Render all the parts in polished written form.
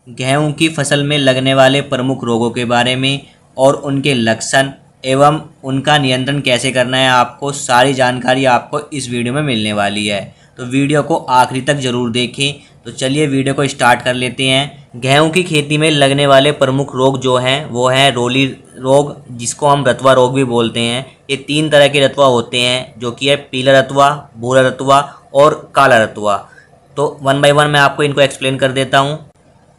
गेहूं की फसल में लगने वाले प्रमुख रोगों के बारे में और उनके लक्षण एवं उनका नियंत्रण कैसे करना है, आपको सारी जानकारी आपको इस वीडियो में मिलने वाली है। तो वीडियो को आखिरी तक ज़रूर देखें। तो चलिए वीडियो को स्टार्ट कर लेते हैं। गेहूं की खेती में लगने वाले प्रमुख रोग जो हैं वो है रोली रोग, जिसको हम रतुआ रोग भी बोलते हैं। ये 3 तरह के रतुआ होते हैं, जो कि है पीला रतुआ, भूरा रतुआ और काला रतुआ। तो 1 बाय 1 मैं आपको इनको एक्सप्लेन कर देता हूँ।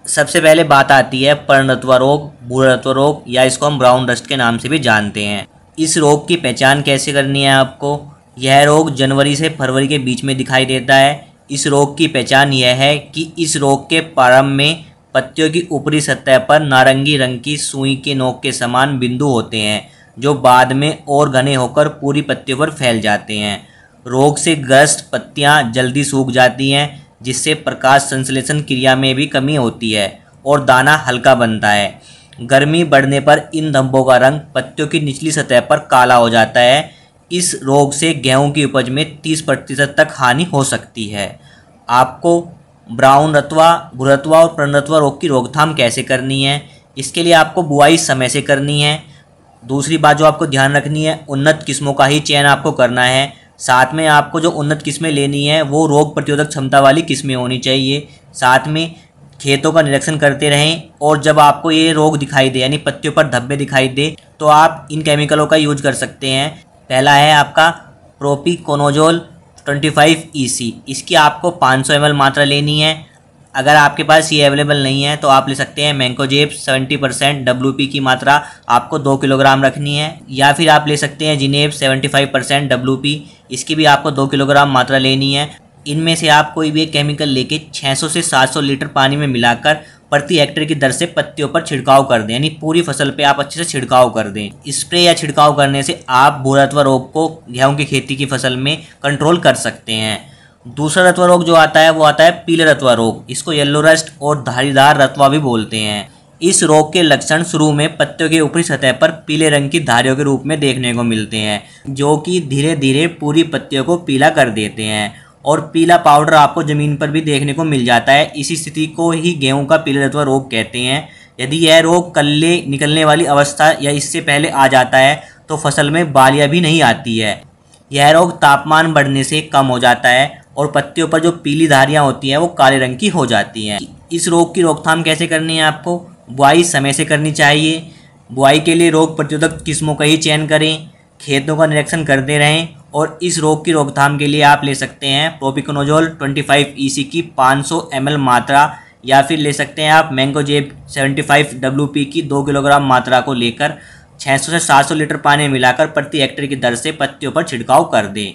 सबसे पहले बात आती है पर्ण रतुआ रोग, भूरा रतुआ रोग, या इसको हम ब्राउन रस्ट के नाम से भी जानते हैं। इस रोग की पहचान कैसे करनी है आपको? यह रोग जनवरी से फरवरी के बीच में दिखाई देता है। इस रोग की पहचान यह है कि इस रोग के प्रारंभ में पत्तियों की ऊपरी सतह पर नारंगी रंग की सुई के नोक के समान बिंदु होते हैं, जो बाद में और घने होकर पूरी पत्तियों पर फैल जाते हैं। रोग से ग्रस्त पत्तियां जल्दी सूख जाती हैं, जिससे प्रकाश संश्लेषण क्रिया में भी कमी होती है और दाना हल्का बनता है। गर्मी बढ़ने पर इन धब्बों का रंग पत्तियों की निचली सतह पर काला हो जाता है। इस रोग से गेहूं की उपज में 30% तक हानि हो सकती है। आपको ब्राउन रतुआ, भूरा रतुआ और पर्ण रतुआ रोग की रोकथाम कैसे करनी है? इसके लिए आपको बुआई समय से करनी है। दूसरी बात जो आपको ध्यान रखनी है, उन्नत किस्मों का ही चयन आपको करना है। साथ में आपको जो उन्नत किस्में लेनी है वो रोग प्रतिरोधक क्षमता वाली किस्में होनी चाहिए। साथ में खेतों का निरीक्षण करते रहें, और जब आपको ये रोग दिखाई दे यानी पत्तियों पर धब्बे दिखाई दे तो आप इन केमिकलों का यूज कर सकते हैं। पहला है आपका प्रोपिकोनोजोल 25 EC। इसकी आपको 500 ml मात्रा लेनी है। अगर आपके पास ये अवेलेबल नहीं है तो आप ले सकते हैं मैंकोजेब 70% WP की मात्रा आपको 2 किलोग्राम रखनी है, या फिर आप ले सकते हैं जिनेब 75% WP, इसकी भी आपको 2 किलोग्राम मात्रा लेनी है। इनमें से आप कोई भी एक केमिकल लेके 600 से 700 लीटर पानी में मिलाकर प्रति हेक्टेयर की दर से पत्तियों पर छिड़काव कर दें, यानी पूरी फसल पे आप अच्छे से छिड़काव कर दें। स्प्रे या छिड़काव करने से आप भूरा रतुआ रोग को गेहूं की खेती की फसल में कंट्रोल कर सकते हैं। दूसरा रतुआ रोग जो आता है वो आता है पीले रतुआ रोग। इसको येलो रस्ट और धारीदार रतुआ भी बोलते हैं। इस रोग के लक्षण शुरू में पत्तियों के ऊपरी सतह पर पीले रंग की धारियों के रूप में देखने को मिलते हैं, जो कि धीरे धीरे पूरी पत्तियों को पीला कर देते हैं, और पीला पाउडर आपको ज़मीन पर भी देखने को मिल जाता है। इसी स्थिति को ही गेहूं का पीले रतुआ रोग कहते हैं। यदि यह रोग कल्ले निकलने वाली अवस्था या इससे पहले आ जाता है तो फसल में बालियां भी नहीं आती है। यह रोग तापमान बढ़ने से कम हो जाता है और पत्तियों पर जो पीली धारियां होती हैं वो काले रंग की हो जाती हैं। इस रोग की रोकथाम कैसे करनी है आपको? बुआई समय से करनी चाहिए। बुआई के लिए रोग प्रतिरोधक किस्मों का ही चयन करें। खेतों का निरीक्षण करते रहें, और इस रोग की रोकथाम के लिए आप ले सकते हैं प्रोपिकोनोजोल 25 EC की 500 ml मात्रा, या फिर ले सकते हैं आप मैंकोजेब 75 WP की 2 किलोग्राम मात्रा को लेकर 600 से 700 लीटर पानी में मिलाकर प्रति हेक्टेयर की दर से पत्तियों पर छिड़काव कर दें।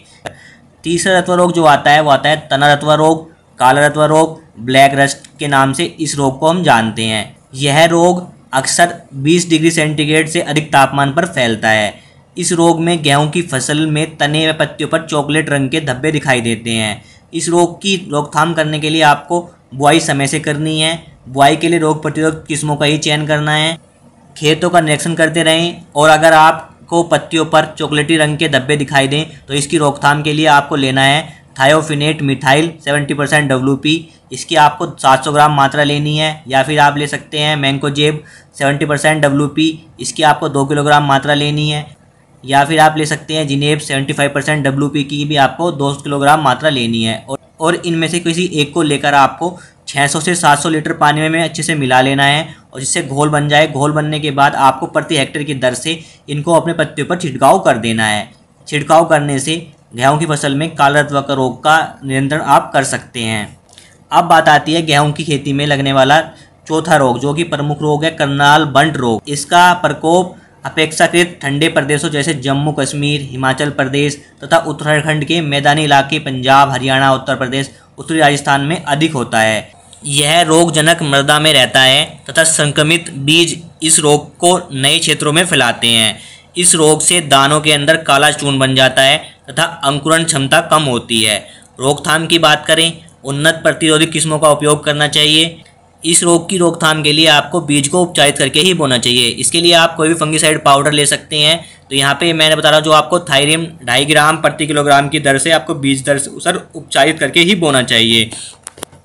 तीसरा रतुआ रोग जो आता है वो आता है तना रतुआ रोग, काला रतुआ रोग, ब्लैक रस्ट के नाम से इस रोग को हम जानते हैं। यह रोग अक्सर 20 डिग्री सेंटीग्रेड से अधिक तापमान पर फैलता है। इस रोग में गेहूं की फसल में तने व पत्तियों पर चॉकलेट रंग के धब्बे दिखाई देते हैं। इस रोग की रोकथाम करने के लिए आपको बुआई समय से करनी है। बुआई के लिए रोग प्रतिरोधक किस्मों का ही चयन करना है। खेतों का निरीक्षण करते रहें, और अगर आपको पत्तियों पर चॉकलेटी रंग के धब्बे दिखाई दें तो इसकी रोकथाम के लिए आपको लेना है थायोफिनेट मिथाइल 70% WP। इसकी आपको 700 ग्राम मात्रा लेनी है, या फिर आप ले सकते हैं मैंकोजेब 70% WP। इसकी आपको 2 किलोग्राम मात्रा लेनी है, या फिर आप ले सकते हैं जिनेब 75% WP की भी आपको 2 किलोग्राम मात्रा लेनी है। और इनमें से किसी एक को लेकर आपको 600 से 700 लीटर पानी में अच्छे से मिला लेना है, और जिससे घोल बन जाए। घोल बनने के बाद आपको प्रति हेक्टेयर की दर से इनको अपने पत्तियों पर छिड़काव कर देना है। छिड़काव करने से गेहूं की फसल में काला रतुआ का रोग का नियंत्रण आप कर सकते हैं। अब बात आती है गेहूं की खेती में लगने वाला चौथा रोग, जो कि प्रमुख रोग है करनाल बंट रोग। इसका प्रकोप अपेक्षाकृत ठंडे प्रदेशों जैसे जम्मू कश्मीर, हिमाचल प्रदेश तथा उत्तराखंड के मैदानी इलाके, पंजाब, हरियाणा, उत्तर प्रदेश, उत्तरी राजस्थान में अधिक होता है। यह रोगजनक मृदा में रहता है तथा संक्रमित बीज इस रोग को नए क्षेत्रों में फैलाते हैं। इस रोग से दानों के अंदर काला चूर्ण बन जाता है तथा अंकुरण क्षमता कम होती है। रोकथाम की बात करें, उन्नत प्रतिरोधी किस्मों का उपयोग करना चाहिए। इस रोग की रोकथाम के लिए आपको बीज को उपचारित करके ही बोना चाहिए। इसके लिए आप कोई भी फंगिसाइड पाउडर ले सकते हैं। तो यहाँ पे मैंने बता रहा हूँ, जो आपको थायरिम 2.5 ग्राम प्रति किलोग्राम की दर से आपको बीज दर से उपचारित करके ही बोना चाहिए।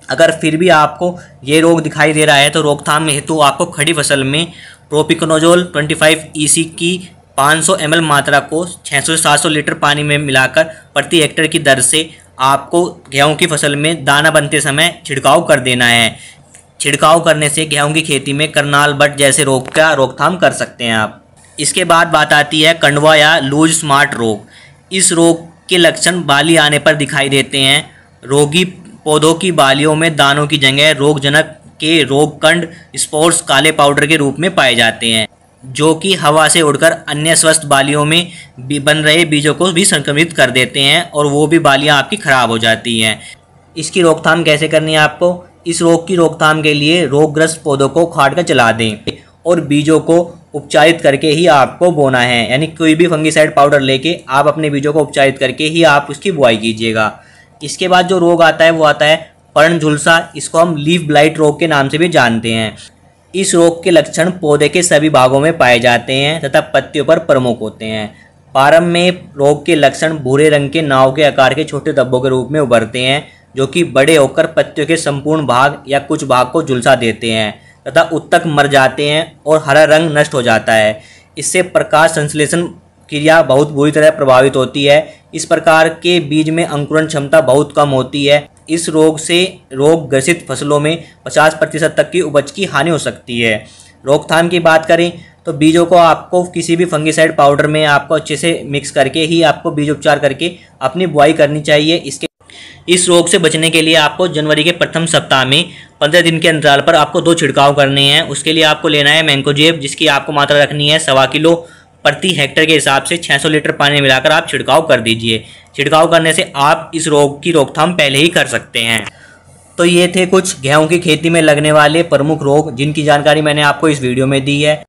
अगर फिर भी आपको ये रोग दिखाई दे रहा है तो रोकथाम हेतु आपको खड़ी फसल में प्रोपिकोनोजोल 25 EC की 500 ml मात्रा को 600 से 700 लीटर पानी में मिलाकर प्रति हेक्टेयर की दर से आपको गेहूं की फसल में दाना बनते समय छिड़काव कर देना है। छिड़काव करने से गेहूं की खेती में करनाल बट जैसे रोग का रोकथाम कर सकते हैं आप। इसके बाद बात आती है कंडवा या लूज स्पॉट रोग। इस रोग के लक्षण बाली आने पर दिखाई देते हैं। रोगी पौधों की बालियों में दानों की जगह रोगजनक के रोगकंड स्पोर्स काले पाउडर के रूप में पाए जाते हैं, जो कि हवा से उड़कर अन्य स्वस्थ बालियों में बन रहे बीजों को भी संक्रमित कर देते हैं और वो भी बालियां आपकी खराब हो जाती हैं। इसकी रोकथाम कैसे करनी है आपको? इस रोग की रोकथाम के लिए रोगग्रस्त पौधों को उखाड़ कर जला दें और बीजों को उपचारित करके ही आपको बोना है। यानी कोई भी फंगिसाइड पाउडर लेके आप अपने बीजों को उपचारित करके ही आप उसकी बुआई कीजिएगा। इसके बाद जो रोग आता है वो आता है पर्ण झुलसा। इसको हम लीफ ब्लाइट रोग के नाम से भी जानते हैं। इस रोग के लक्षण पौधे के सभी भागों में पाए जाते हैं तथा पत्तियों पर प्रमुख होते हैं। प्रारंभ में रोग के लक्षण भूरे रंग के नाव के आकार के छोटे धब्बों के रूप में उभरते हैं, जो कि बड़े होकर पत्तियों के संपूर्ण भाग या कुछ भाग को झुलसा देते हैं तथा उत्तक मर जाते हैं और हरा रंग नष्ट हो जाता है। इससे प्रकाश संश्लेषण क्रिया बहुत बुरी तरह प्रभावित होती है। इस प्रकार के बीज में अंकुरण क्षमता बहुत कम होती है। इस रोग से रोग ग्रसित फसलों में 50% तक की उपज की हानि हो सकती है। रोकथाम की बात करें तो बीजों को आपको किसी भी फंगिसाइड पाउडर में आपको अच्छे से मिक्स करके ही आपको बीज उपचार करके अपनी बुआई करनी चाहिए। इस रोग से बचने के लिए आपको जनवरी के प्रथम सप्ताह में 15 दिन के अंतराल पर आपको 2 छिड़काव करने हैं। उसके लिए आपको लेना है मैंकोजेब, जिसकी आपको मात्रा रखनी है 1.25 किलो प्रति हेक्टेयर के हिसाब से 600 लीटर पानी में मिलाकर आप छिड़काव कर दीजिए। छिड़काव करने से आप इस रोग की रोकथाम पहले ही कर सकते हैं। तो ये थे कुछ गेहूं की खेती में लगने वाले प्रमुख रोग जिनकी जानकारी मैंने आपको इस वीडियो में दी है।